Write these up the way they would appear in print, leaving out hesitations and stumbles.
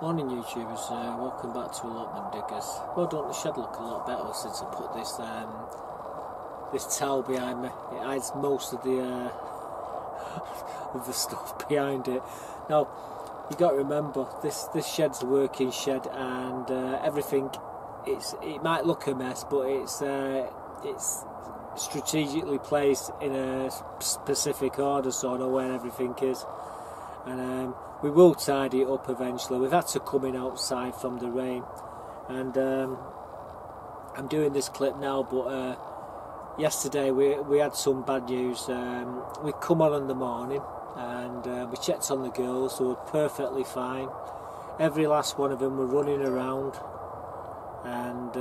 Morning YouTubers, welcome back to Allotment Diggers. Well, don't the shed look a lot better since I put this this towel behind me. It hides most of the of the stuff behind it. Now, you got to remember this shed's a working shed, and everything. It might look a mess, but it's strategically placed in a specific order, so I know where everything is. And we will tidy it up eventually. We've had to come in outside from the rain, and I'm doing this clip now, but yesterday we had some bad news. We come on in the morning and we checked on the girls. They were perfectly fine. Every last one of them were running around, and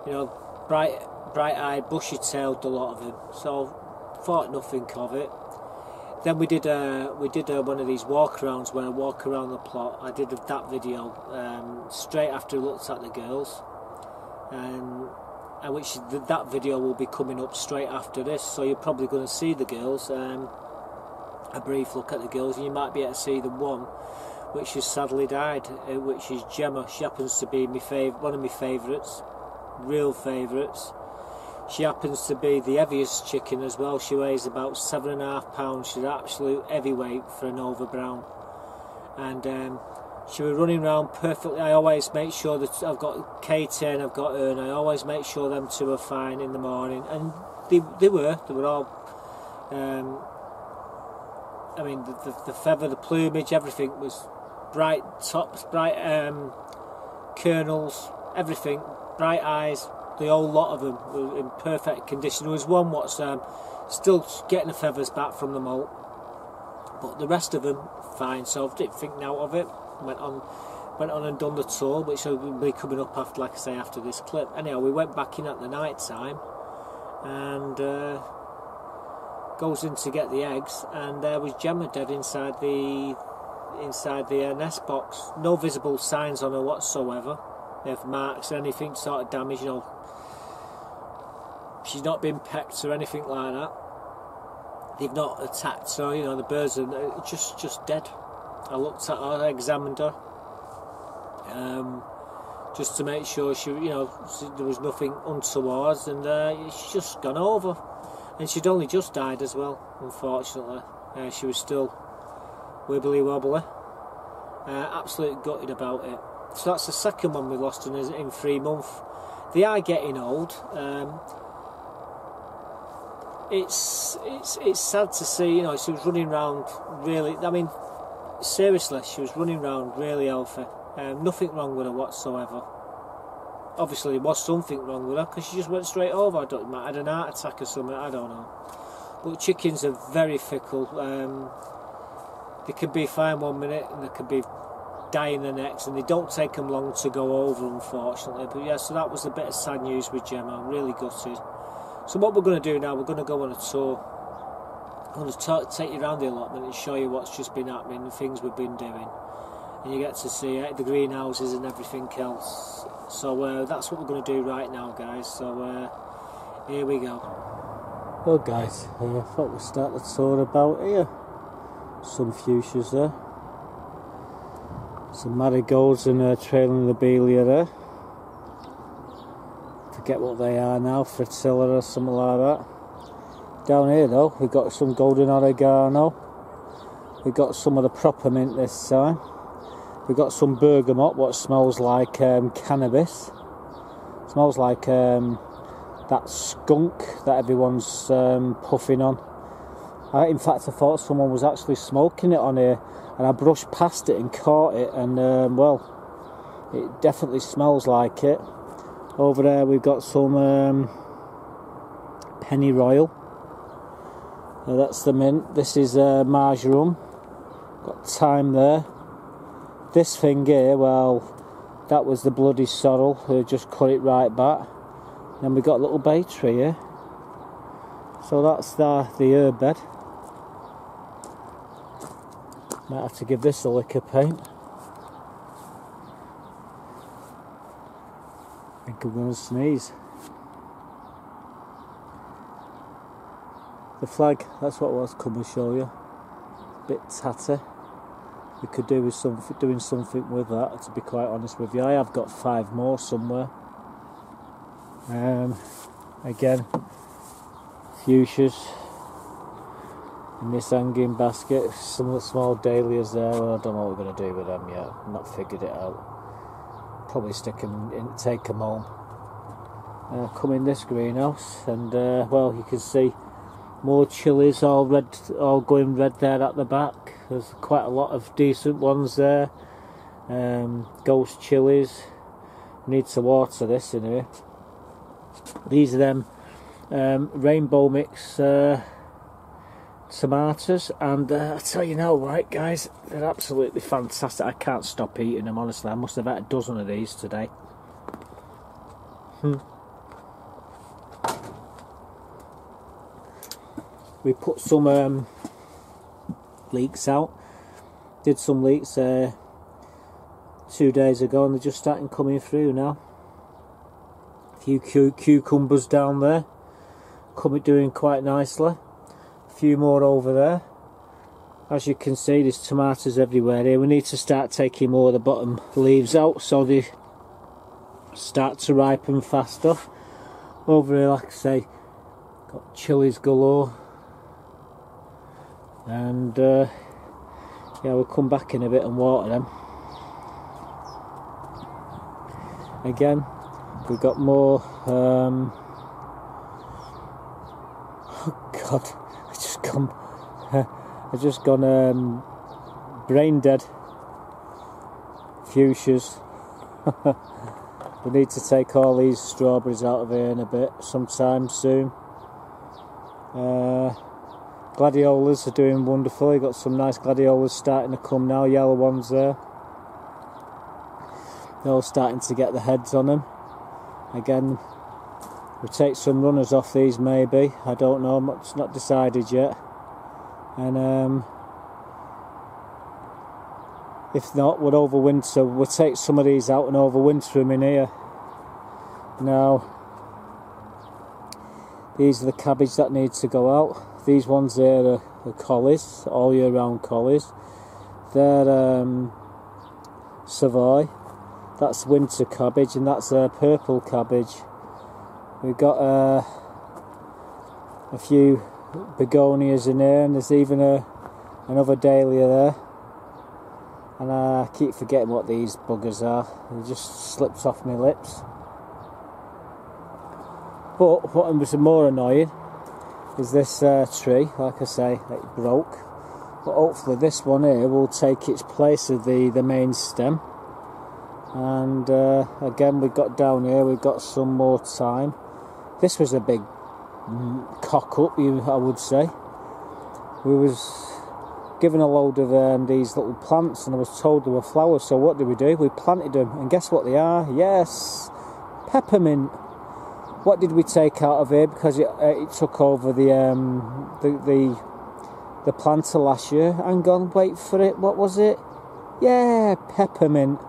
you know, bright-eyed, bushy-tailed, a lot of them. So thought nothing of it. Then we did one of these walk-arounds where I walk around the plot. I did that video straight after I looked at the girls, and that video will be coming up straight after this. So you're probably going to see the girls, a brief look at the girls, and you might be able to see the one which has sadly died, which is Gemma. She happens to be one of my favourites, real favourites. She happens to be the heaviest chicken as well. She weighs about 7.5 pounds. She's absolute heavyweight for an Over Brown. And she was running around perfectly. I always make sure that I've got Katie and I've got her, and I always make sure them two are fine in the morning. And they were all. I mean, the feather, the plumage, everything was bright tops, bright kernels, everything, bright eyes. The whole lot of them were in perfect condition. There was one what's still getting the feathers back from the molt, but the rest of them fine. So I didn't think now of it. Went on and done the tour, which will be coming up after, like I say, after this clip. Anyhow, we went back in at the night time, and goes in to get the eggs, and there was Gemma dead inside the nest box. No visible signs on her whatsoever. They have marks or anything sort of damage, you know. She's not been pecked or anything like that. They've not attacked her, you know. The birds are just dead. I looked at her, I examined her, just to make sure there was nothing untoward, and she's just gone over. And she'd only just died as well, unfortunately. She was still wibbly wobbly. Absolutely gutted about it. So that's the second one we lost in 3 months. They are getting old. It's sad to see. You know, she was running around really. I mean, seriously, she was running around really healthy. Nothing wrong with her whatsoever. Obviously, there was something wrong with her because she just went straight over. I don't know, had an heart attack or something. I don't know. But chickens are very fickle. They can be fine 1 minute and they can be dying the next, and they don't take them long to go over, unfortunately. But yeah, so that was a bit of sad news with Gemma. I'm really gutted. So what we're going to do now, we're going to go on a tour. I'm going to take you around the allotment and show you what's just been happening, the things we've been doing, and you get to see the greenhouses and everything else. So that's what we're going to do right now, guys. So here we go. Well, guys, I thought we'd start the tour about here. Some fuchsias there. Some marigolds and trailing lobelia there. Forget what they are now, fritilla or something like that. Down here though, we've got some golden oregano. We've got some of the proper mint this time. We've got some bergamot, what smells like cannabis. Smells like that skunk that everyone's puffing on. In fact, I thought someone was actually smoking it on here, and I brushed past it and caught it, and well, it definitely smells like it. Over there we've got some pennyroyal. That's the mint. This is marjoram. Got thyme there. This thing here, well, that was the bloody sorrel, who just cut it right back. Then we got a little bay tree here. So that's the herb bed. Might have to give this a lick of paint. I think I'm going to sneeze. The flag, that's what I was coming to show you. Bit tatty. we could do with doing something with that, to be quite honest with you. I have got 5 more somewhere. Again, fuchsias in this hanging basket. Some of the small dahlias there. Well, I don't know what we're going to do with them yet. I've not figured it out. Probably stick them in, take them home. Come in this greenhouse, and well, you can see more chilies, all red, all going red there at the back. There's quite a lot of decent ones there. Ghost chilies. Need to water this in here. These are them rainbow mix tomatoes, and I tell you now, right guys, they're absolutely fantastic. I can't stop eating them, honestly. I must have had a dozen of these today. We put some leeks out. Did some leeks 2 days ago, and they're just starting coming through now. A few cucumbers down there, doing quite nicely. A few more over there. As you can see, there's tomatoes everywhere here. We need to start taking more of the bottom leaves out so they start to ripen faster. Over here, like I say, got chilies galore. And yeah, we'll come back in a bit and water them. Again, we've got more. Oh God, I've just gone brain dead. Fuchsias. We need to take all these strawberries out of here in a bit, sometime soon. Gladiolas are doing wonderful. You've got some nice gladiolas starting to come now, yellow ones there. They're all starting to get the heads on them. Again, we'll take some runners off these maybe. I don't know, it's not decided yet. And if not, we'll overwinter. We'll take some of these out and overwinter them in here. Now, these are the cabbage that needs to go out. These ones there are collies, all year round collies. They're Savoy. That's winter cabbage, and that's purple cabbage. We've got a few begonias in there, and there's even another dahlia there. And I keep forgetting what these buggers are. It just slips off my lips. But what was more annoying is this tree. Like I say, it broke. But hopefully this one here will take its place of the main stem. And again, we've got down here, we've got some more thyme. This was a big cock up, I would say. We was given a load of these little plants, and I was told they were flowers. So what did? We planted them, and guess what they are? Yes, peppermint. What did we take out of here? Because it took over the planter last year. Hang on, wait for it. What was it? Yeah, peppermint.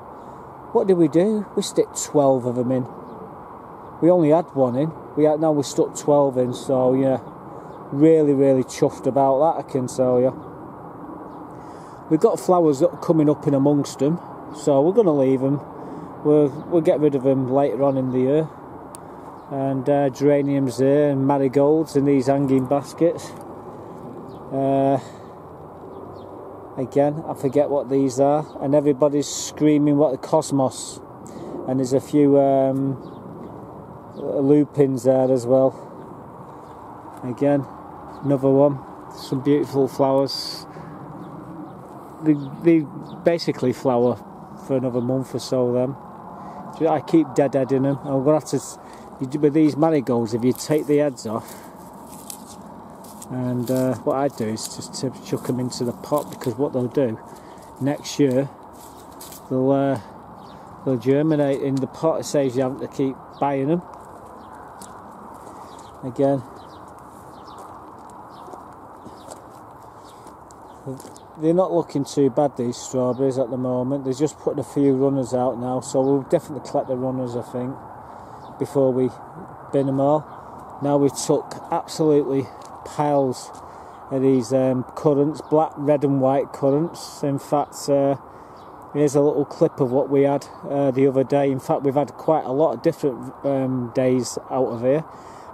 What did we do? We stuck 12 of them in. We only had one in. Now we stuck 12 in. So yeah, really chuffed about that, I can tell you. We've got flowers coming up in amongst them, so we're going to leave them. We'll get rid of them later on in the year. And geraniums there, and marigolds in these hanging baskets. Again, I forget what these are, and everybody's screaming what the cosmos. And there's a few lupins there as well. Again, another one. Some beautiful flowers. They basically flower for another month or so. Them. I keep deadheading them. I'm gonna have to. With these marigolds, if you take the heads off, and what I do is just to chuck them into the pot, because what they'll do next year, they'll germinate in the pot. It saves you having to keep buying them. Again, they're not looking too bad, these strawberries at the moment. They're just putting a few runners out now, so we'll definitely collect the runners, I think, before we bin them all. Now we took absolutely piles these currants, black, red and white currants. In fact, here's a little clip of what we had the other day. In fact, we've had quite a lot of different days out of here,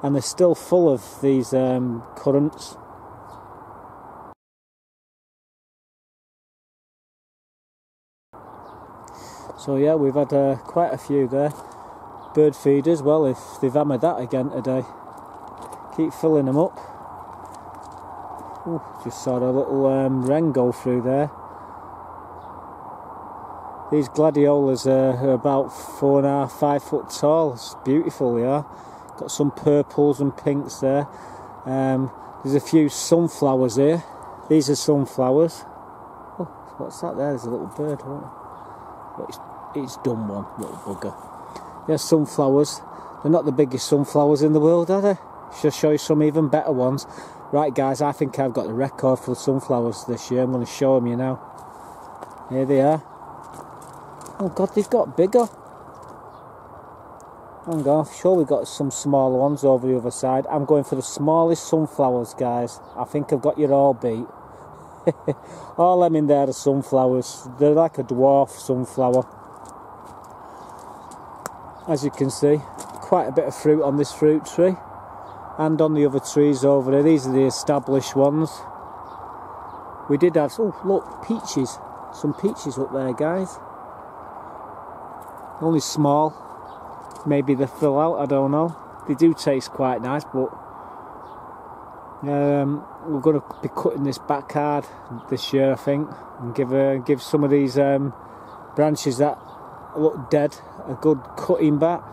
and they're still full of these currants. So yeah, we've had quite a few there. Bird feeders, well, if they've hammered that again today. Keep filling them up. Ooh, just saw a little wren go through there. These gladiolas are about 4.5, 5 foot tall. It's beautiful, they are. Got some purples and pinks there. There's a few sunflowers here. These are sunflowers. Oh, what's that there? There's a little bird. It's done one, little bugger. Yeah, sunflowers. They're not the biggest sunflowers in the world, are they? Should show you some even better ones. Right, guys, I think I've got the record for the sunflowers this year. I'm going to show them you now. Here they are. Oh God, they've got bigger. Hang on, I'm sure we've got some smaller ones over the other side. I'm going for the smallest sunflowers, guys. I think I've got you all beat. All them in there are sunflowers. They're like a dwarf sunflower. As you can see, quite a bit of fruit on this fruit tree. And on the other trees over there. These are the established ones. We did have, oh look, peaches. Some peaches up there, guys. Only small. Maybe they fill out, I don't know. They do taste quite nice, but we're going to be cutting this back hard this year, I think, and give some of these branches that look dead a good cutting back.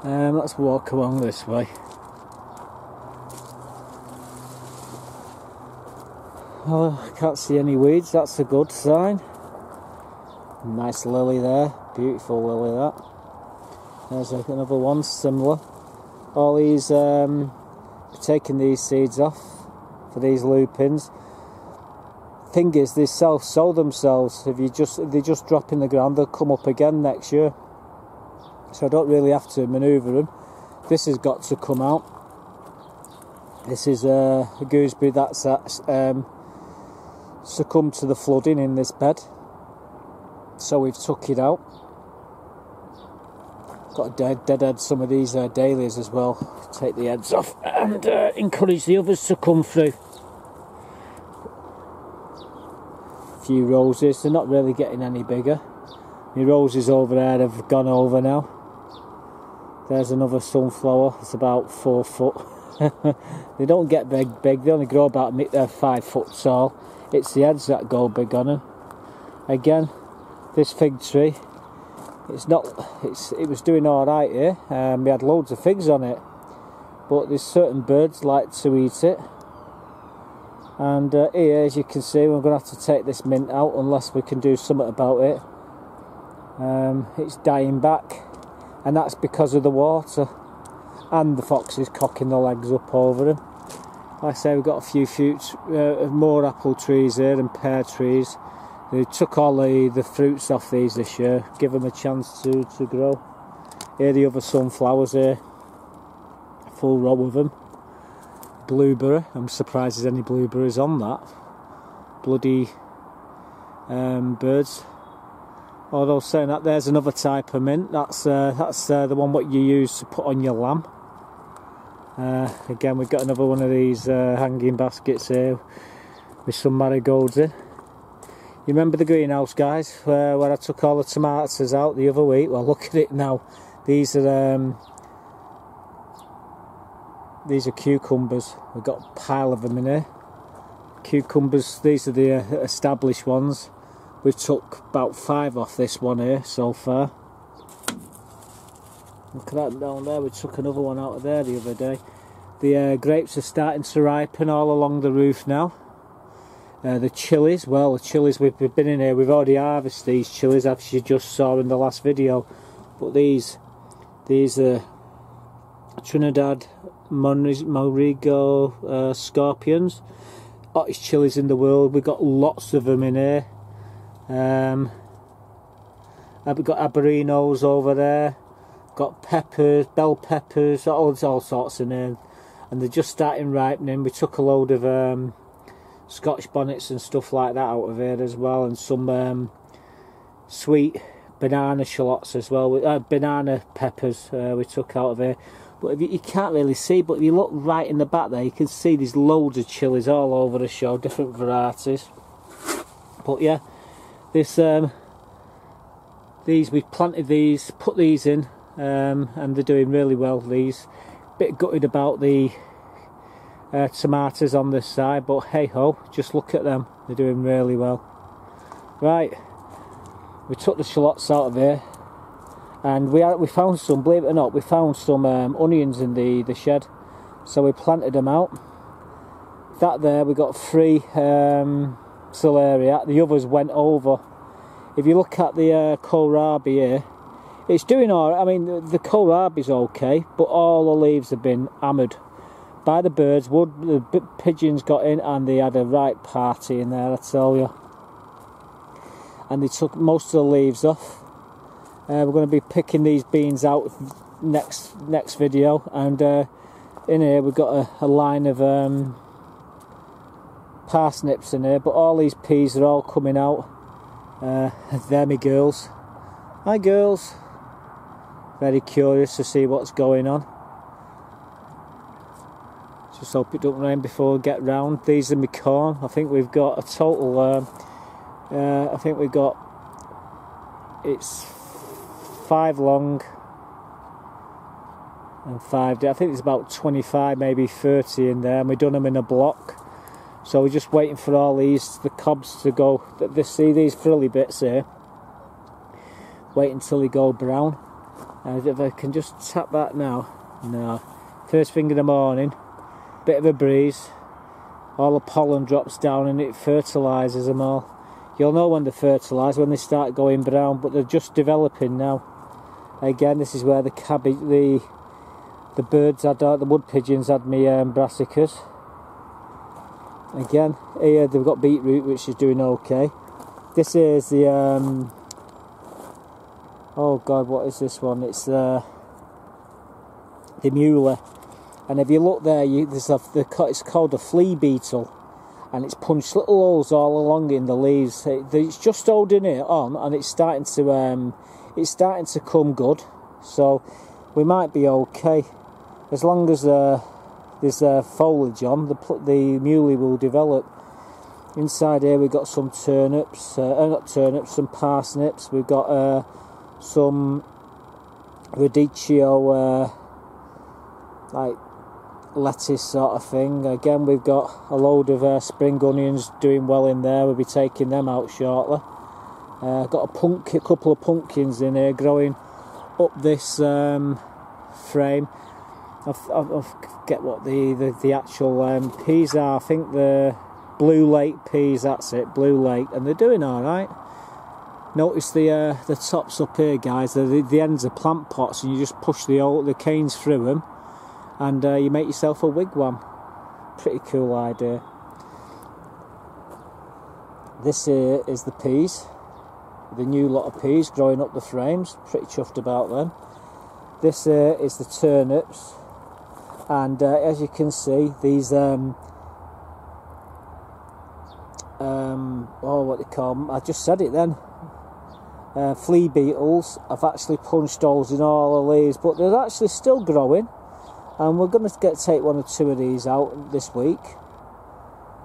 Let's walk along this way. Oh, I can't see any weeds, that's a good sign. Nice lily there, beautiful lily that. There's another one similar. All these, taking these seeds off for these lupins. Thing is, they self-sow themselves. If they just drop in the ground, they'll come up again next year. So I don't really have to manoeuvre them. This has got to come out. This is a gooseberry that's succumbed to the flooding in this bed. So we've took it out. Got to deadhead some of these dahlias as well. Take the heads off and encourage the others to come through. A few roses, they're not really getting any bigger. My roses over there have gone over now. There's another sunflower, it's about 4 foot. They don't get big, they only grow about 5 foot tall. It's the heads that go big on them. Again, this fig tree, it was doing alright here. We had loads of figs on it, but there's certain birds like to eat it. And here, as you can see, we're going to have to take this mint out unless we can do something about it. It's dying back, and that's because of the water and the foxes cocking their legs up over them. Like I say, we've got a few fruits, more apple trees here and pear trees. They took all the fruits off these this year, give them a chance to grow. Here the other sunflowers here, full row of them. Blueberry, I'm surprised there's any blueberries on that. Bloody birds. Although saying that, there's another type of mint. That's the one what you use to put on your lamb. Again, we've got another one of these hanging baskets here with some marigolds in. You remember the greenhouse, guys, where I took all the tomatoes out the other week? Well, look at it now. These are cucumbers. We've got a pile of them in here. Cucumbers, these are the established ones. We've took about 5 off this one here so far. Look at that down there. We took another one out of there the other day. The grapes are starting to ripen all along the roof now. The chilies, well, the chilies, we've been in here, we've already harvested these chilies, as you just saw in the last video. But these are Trinidad Morrigo scorpions. Hottest chilies in the world. We've got lots of them in here. We've got aborinos over there. Got peppers, bell peppers, all sorts in here. and they're just starting ripening. We took a load of Scotch bonnets and stuff like that out of here as well, and some sweet banana shallots as well, banana peppers we took out of here. But if you can't really see, but if you look right in the back there, you can see there's loads of chilies all over the show, different varieties. But yeah, this these, we planted these, put these in, and they're doing really well. These, bit gutted about the tomatoes on this side, but hey ho, just look at them, they're doing really well. Right, we took the shallots out of here, and we found some, believe it or not, we found some onions in the shed, so we planted them out. That there, we got 3 celeriac, the others went over. If you look at the kohlrabi here, it's doing alright. I mean, the kohlrabi's okay, but all the leaves have been hammered by the birds. The pigeons got in and they had a right party in there, I tell you. And they took most of the leaves off. We're going to be picking these beans out next video, and in here we've got a line of parsnips in here, but all these peas are all coming out. They're my girls. Hi girls. Very curious to see what's going on. Just hope it don't rain before we get round. These are my corn. I think we've got a total, I think we've got, it's 5 long and 5 dead. I think there's about 25, maybe 30 in there, and we've done them in a block. So we're just waiting for all these, the cobs to go. See these frilly bits here? Wait until they go brown. If I can just tap that now. No. First thing in the morning, bit of a breeze, all the pollen drops down and it fertilises them all. You'll know when they're fertilised, when they start going brown, but they're just developing now. Again, this is where the cabbage, the birds had, the wood pigeons had me brassicas. Again, here they've got beetroot, which is doing okay. This is the oh god, what is this one? It's the muley. And if you look there, it's called a flea beetle, and it's punched little holes all along in the leaves. It's just holding it on, and it's starting to come good. So we might be okay as long as there's foliage on. The muley will develop. Inside here we've got some turnips, not turnips, some parsnips. We've got some radicchio, like lettuce sort of thing. Again, we've got a load of spring onions doing well in there. We'll be taking them out shortly. Got a couple of pumpkins in here growing up this frame. I forget what the actual peas are. I think the Blue Lake peas, that's it, Blue Lake, and they're doing alright. Notice the tops up here, guys, the ends are plant pots, and you just push the canes through them, and you make yourself a wigwam. Pretty cool idea. This here is the peas, the new lot of peas growing up the frames. Pretty chuffed about them. This here is the turnips, and as you can see, these oh, what they call them? I just said it then. Flea beetles. I've actually punched holes in all the leaves, but they're actually still growing, and we're going to take 1 or 2 of these out this week.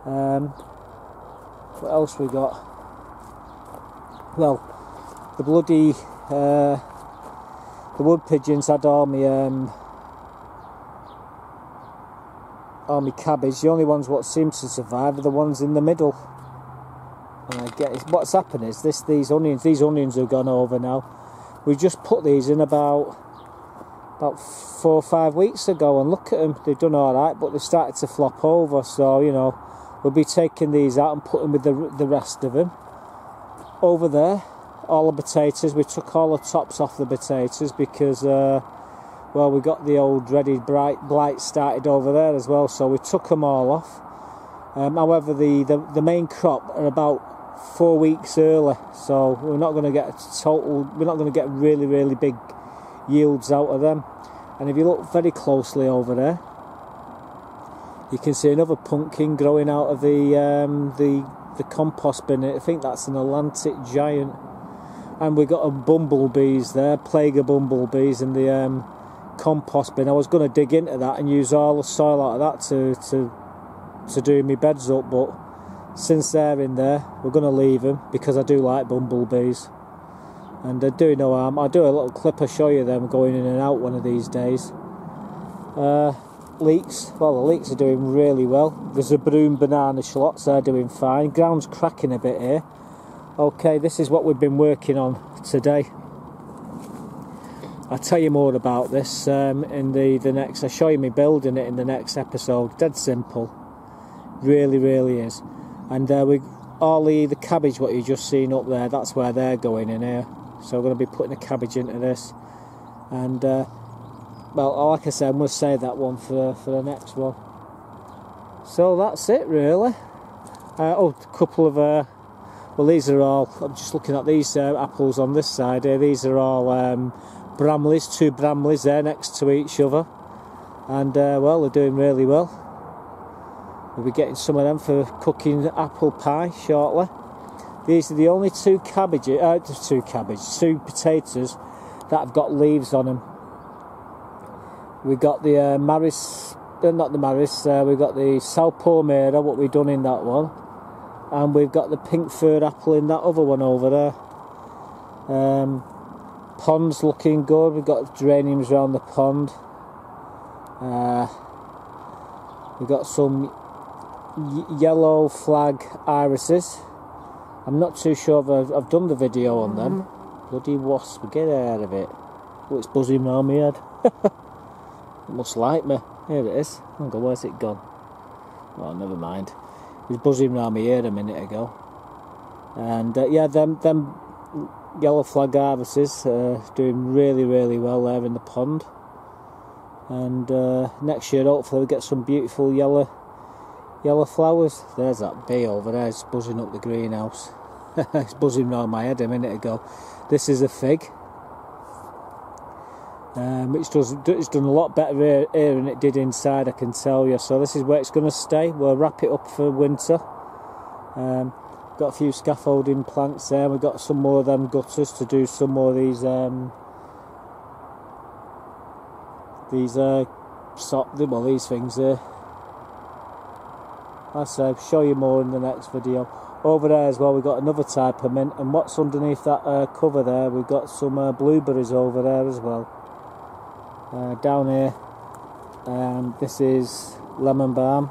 What else we got? Well, the bloody the wood pigeons had all my cabbage. The only ones what seem to survive are the ones in the middle. And I get what's happened is these onions have gone over now. We just put these in about 4 or 5 weeks ago, and look at them, they've done alright, but they've started to flop over. So, you know, we'll be taking these out and putting with the rest of them. Over there, all the potatoes, we took all the tops off the potatoes because well, we got the old dreaded blight started over there as well, so we took them all off. However, the main crop are about 4 weeks early, so we're not going to get really big yields out of them. And if you look very closely over there, You can see another pumpkin growing out of the compost bin. I think that's an Atlantic giant. And we got a bumblebees there, plague of bumblebees in the compost bin. I was going to dig into that and use all the soil out of that to do my beds up, but since they're in there, we're going to leave them because I do like bumblebees. And they do no harm. I'll do a little clip, I'll show you them going in and out one of these days. Leeks, well, the leeks are doing really well. There's a broom banana shallots, they're doing fine. Ground's cracking a bit here. Okay, this is what we've been working on today. I'll tell you more about this in the next. I'll show you me building it in the next episode. Dead simple, really is. And all the cabbage what you just seen up there, that's where they're going in here. So we're going to be putting the cabbage into this. And well, like I said, I'm going to save that one for the next one. So that's it really. Oh, a couple of well, these are all, I'm just looking at these apples on this side here. These are all Bramleys, 2 Bramleys there next to each other. And well, they're doing really well. We'll be getting some of them for cooking apple pie shortly. These are the only 2 potatoes that have got leaves on them. We got the Maris, not the Maris, we've got the Sao Palmera, what we've done in that one. And we've got the pink fir apple in that other one over there. Pond's looking good, we've got geraniums around the pond. We've got some yellow flag irises. I'm not too sure if I've done the video on them. Bloody wasp, get out of it. Oh, it's buzzing round my head. It must like me. Here it is. Hang on, where's it gone? Oh, never mind. It was buzzing round my ear a minute ago. And yeah, them yellow flag irises doing really well there in the pond. And next year hopefully we'll get some beautiful yellow flowers. There's that bee over there, it's buzzing up the greenhouse. It's buzzing round my head a minute ago. This is a fig. It's done a lot better here than it did inside, I can tell you. So this is where it's going to stay. We'll wrap it up for winter. Got a few scaffolding planks there. We've got some more of them gutters to do some more of these these things here. I'll show you more in the next video. Over there as well we've got another type of mint, and what's underneath that cover there, we've got some blueberries over there as well. Down here, this is lemon balm.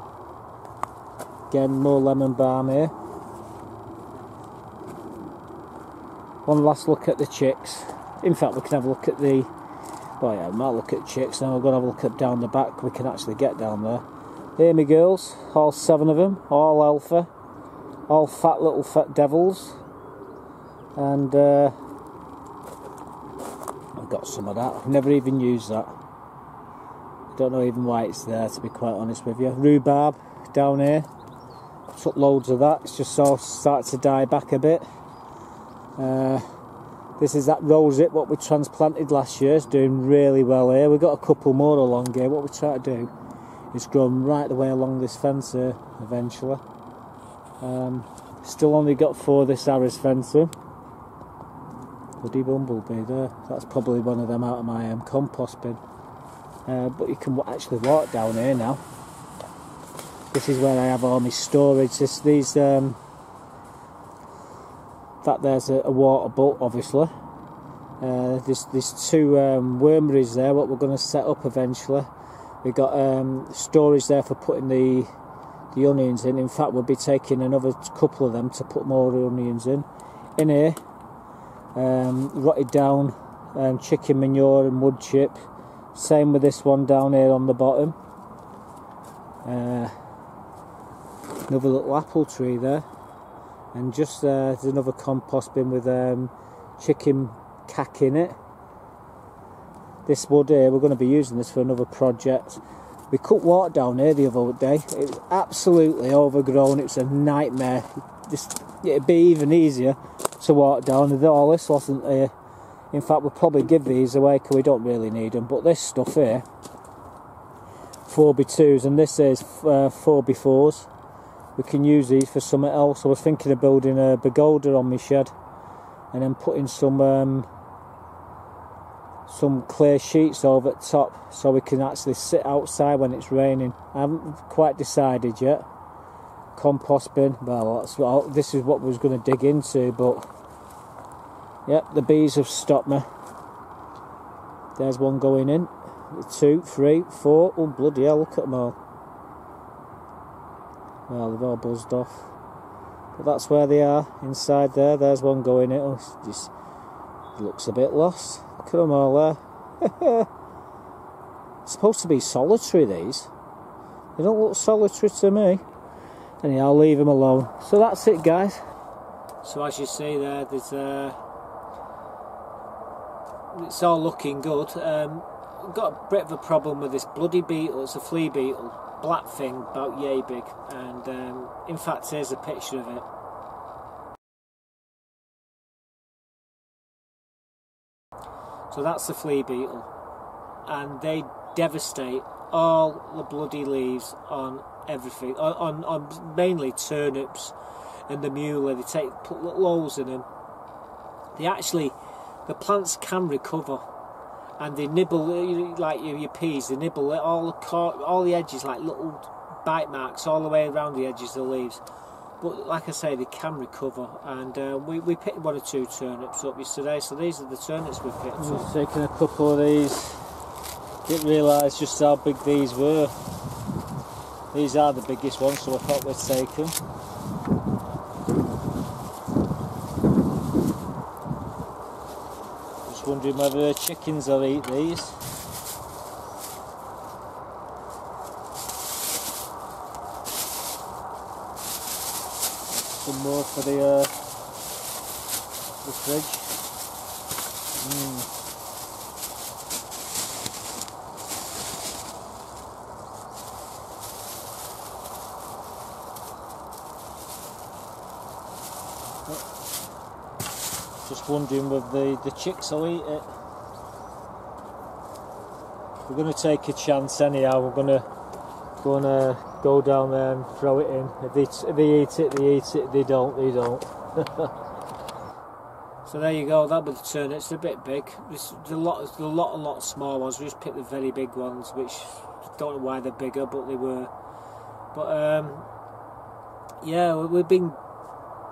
Again, more lemon balm here. One last look at the chicks. In fact, we can have a look at the... Oh yeah, we might look at chicks, then we're going to have a look at down the back. We can actually get down there. Here my girls, all 7 of them, all alpha. All fat little fat devils. And I've got some of that. I've never even used that. Don't know even why it's there, to be quite honest with you. Rhubarb down here. Took loads of that. It's just all started to die back a bit. This is that rosette what we transplanted last year. It's doing really well here. We've got a couple more along here. What we try to do is grow them right the way along this fence here eventually. Still only got 4 this Harris fencing. Bloody bumblebee there. That's probably one of them out of my compost bin. But you can actually walk down here now. This is where I have all my storage. There's a water butt, obviously. There's 2 wormeries there, what we're going to set up eventually. We've got storage there for putting the onions in. In fact, we'll be taking another couple of them to put more onions in. In here, rotted down chicken manure and wood chip. Same with this one down here on the bottom. Another little apple tree there. And just there's another compost bin with chicken cack in it. This wood here, we're going to be using this for another project. We cut water down here the other day. It was absolutely overgrown. It's a nightmare. It'd be even easier to walk down if all this wasn't here. In fact, we'll probably give these away because we don't really need them. But this stuff here, 4x2s, and this is 4x4s. We can use these for something else. I was thinking of building a pagoda on my shed, and then putting some clear sheets over the top, so we can actually sit outside when it's raining. I haven't quite decided yet. Compost bin, well, this is what we was going to dig into, but yep, the bees have stopped me. There's one going in, 2, 3, 4. Oh bloody hell, look at them all. Well, they've all buzzed off, but that's where they are, inside there. There's one going in. Oh, just looks a bit lost. Look at them all there. It's supposed to be solitary, these. They don't look solitary to me. Anyhow, I'll leave them alone. So that's it, guys. So as you see there, there's it's all looking good. I've got a bit of a problem with this bloody beetle. It's a flea beetle, black thing, about yay big, and in fact here's a picture of it. So that's the flea beetle, and they devastate all the bloody leaves on everything, on mainly turnips and the muley. They put little holes in them. The plants can recover, and they nibble, like your peas, they nibble all the edges, like little bite marks all the way around the edges of the leaves. But like I say, they can recover, and we picked 1 or 2 turnips up yesterday, so these are the turnips we picked up. Just taking a couple of these. Didn't realise just how big these were. These are the biggest ones, so I thought we'd take them. Just wondering whether the chickens will eat these. Some more for the fridge. Just wondering whether the chicks will eat it. We're going to take a chance anyhow. We're going to go down there and throw it in. If they eat it, they eat it. If they don't, they don't. So there you go. That was the turnips. They're a bit big. There's a lot of small ones. We just picked the very big ones, which don't know why they're bigger, but they were. But yeah, we've been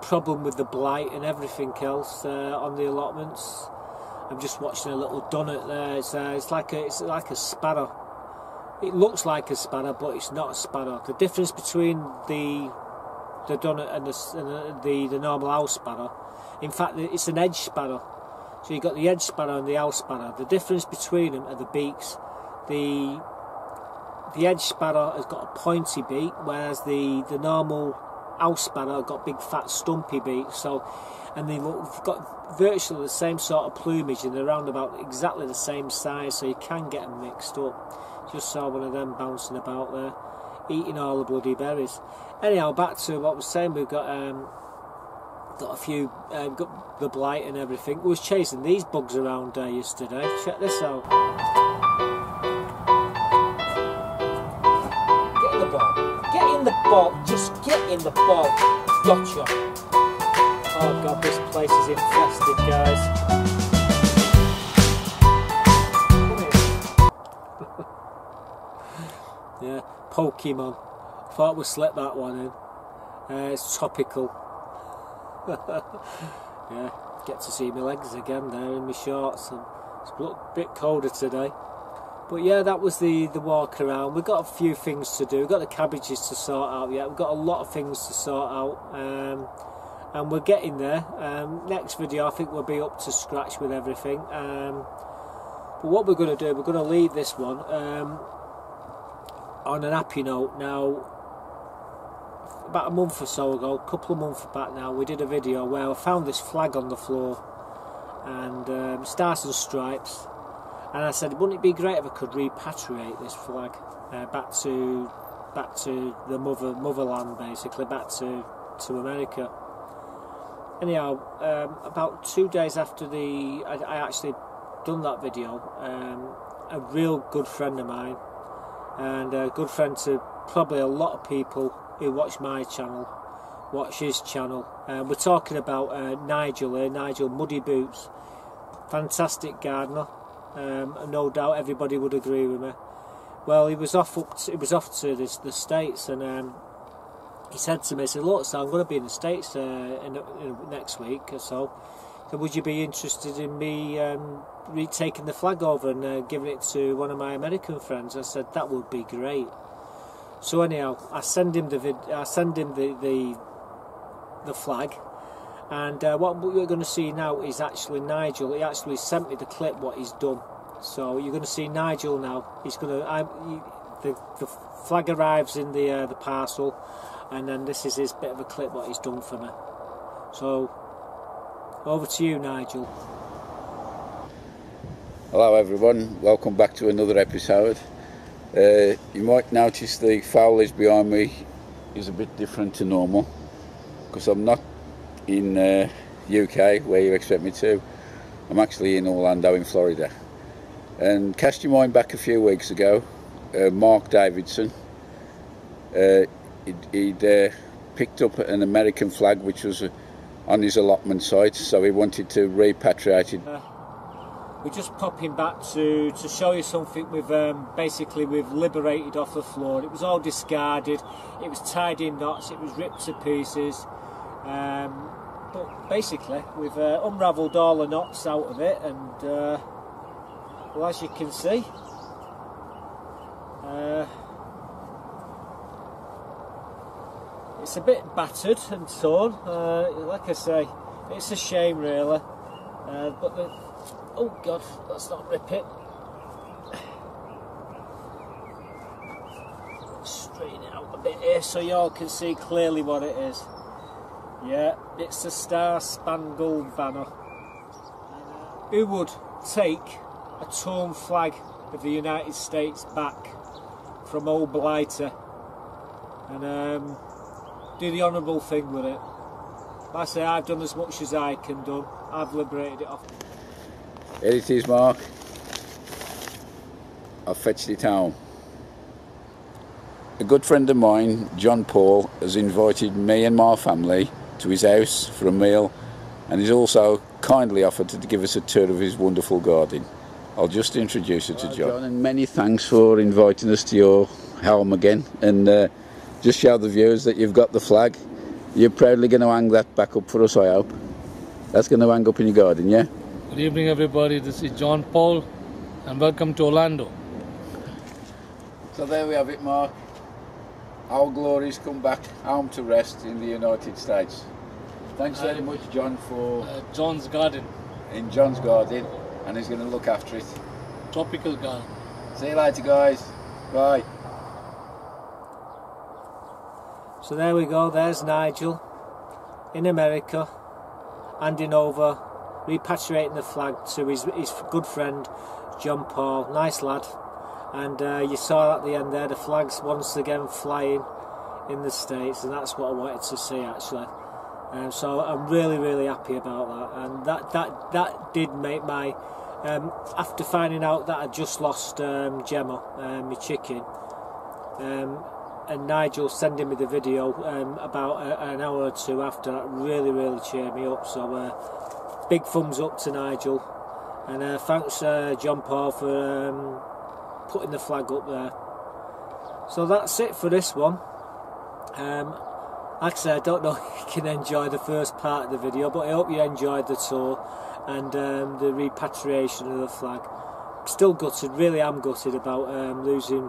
problem with the blight and everything else on the allotments. I'm just watching a little dunnet there. It's like a sparrow. It looks like a sparrow, but it's not a sparrow. The difference between the dunnet and the normal house sparrow, in fact, it's an edge sparrow. So you've got the edge sparrow and the house sparrow. The difference between them are the beaks. The edge sparrow has got a pointy beak, whereas the normal house sparrow got big fat stumpy beaks. So, and they've got virtually the same sort of plumage, and they're around about exactly the same size, so you can get them mixed up. Just saw one of them bouncing about there, eating all the bloody berries. Anyhow, back to what I was saying. We've got a few, got the blight and everything. We was chasing these bugs around yesterday. Check this out. Get in the ball. Get in the ball. Just get in the ball. Gotcha. Oh god, this place is infested, guys. Yeah, Pokemon. Thought we'd slip that one in. It's topical. Yeah, get to see my legs again there in my shorts, and it's a bit colder today. But yeah, that was the walk around. We've got a few things to do. We've got the cabbages to sort out yet. We've got a lot of things to sort out, and we're getting there. Next video I think we'll be up to scratch with everything. But what we're going to do, we're going to leave this one on an happy note. Now, about a month or so ago, a couple of months back now, we did a video where I found this flag on the floor, and Stars and Stripes, and I said, wouldn't it be great if I could repatriate this flag back to the motherland, basically back to America. Anyhow, about 2 days after I actually done that video, a real good friend of mine, and a good friend to probably a lot of people who watch my channel, watch his channel. We're talking about Nigel here, Nigel Muddy Boots, fantastic gardener. No doubt everybody would agree with me. Well, he was off to the States, and he said to me, he said, look, so I'm going to be in the States in next week or so. So would you be interested in me taking the flag over and giving it to one of my American friends? I said that would be great. So anyhow, I send him the flag, and what you're going to see now is actually Nigel. He actually sent me the clip what he's done. So you're going to see Nigel now. He's going to the flag arrives in the parcel, and then this is his bit of a clip what he's done for me. So over to you, Nigel. Hello everyone, welcome back to another episode. You might notice the foliage behind me is a bit different to normal, because I'm not in UK where you expect me to. I'm actually in Orlando in Florida. And cast your mind back a few weeks ago, Mark Davidson, he'd picked up an American flag which was on his allotment site, so he wanted to repatriate it. We're just popping back to show you something we've liberated off the floor. It was all discarded, it was tied in knots, it was ripped to pieces, but basically we've unravelled all the knots out of it, and well, as you can see, it's a bit battered and torn. Like I say, it's a shame really, but oh god, let's not rip it. Straighten it out a bit here so you all can see clearly what it is. Yeah, it's the Star Spangled Banner. Who would take a torn flag of the United States back from old Blighter and do the honourable thing with it? Like I say, I've done as much as I can do. I've liberated it off. Here it is, Mark. I've fetched it home. A good friend of mine, John Paul, has invited me and my family to his house for a meal, and he's also kindly offered to give us a tour of his wonderful garden. I'll just introduce you to John. And many thanks for inviting us to your home again, and just show the viewers that you've got the flag. You're proudly going to hang that back up for us, I hope. That's going to hang up in your garden, yeah? Good evening everybody, this is John Paul and welcome to Orlando. So there we have it, Mark. Our glories come back home to rest in the United States. Thanks very much, John, for John's garden. In John's garden, and he's going to look after it. Tropical garden. See you later, guys. Bye. So there we go, there's Nigel in America, handing over, repatriating the flag to his good friend John Paul. Nice lad. And you saw at the end there the flags once again flying in the States, and that's what I wanted to see actually. So I'm really happy about that, and that did make my after finding out that I just lost Gemma, my chicken, and Nigel sending me the video about an hour or two after, that really cheered me up. So big thumbs up to Nigel, and thanks John Paul for putting the flag up there. So that's it for this one. Like I said, I don't know if you can enjoy the first part of the video, but I hope you enjoyed the tour and the repatriation of the flag. Still gutted, really am gutted about losing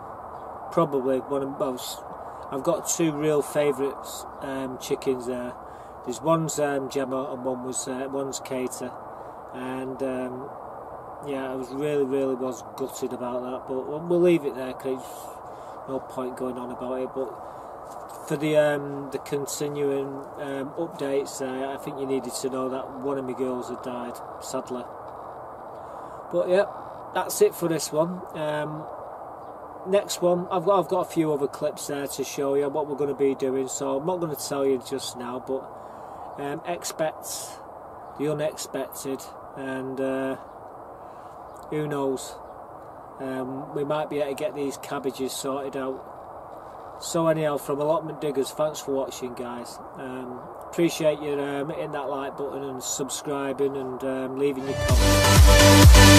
probably one of most. I've got two real favourites chickens there. There's one's Gemma and one's Cater, and yeah, I was really was gutted about that, but we'll leave it there because no point going on about it. But for the continuing updates, I think you needed to know that one of my girls had died, sadly. But yeah, that's it for this one. Next one, I've got a few other clips there to show you what we're going to be doing, so I'm not going to tell you just now, but expect the unexpected, and who knows. we might be able to get these cabbages sorted out. So anyhow, from Allotment Diggers, thanks for watching, guys. Appreciate you hitting that like button and subscribing and leaving your comments.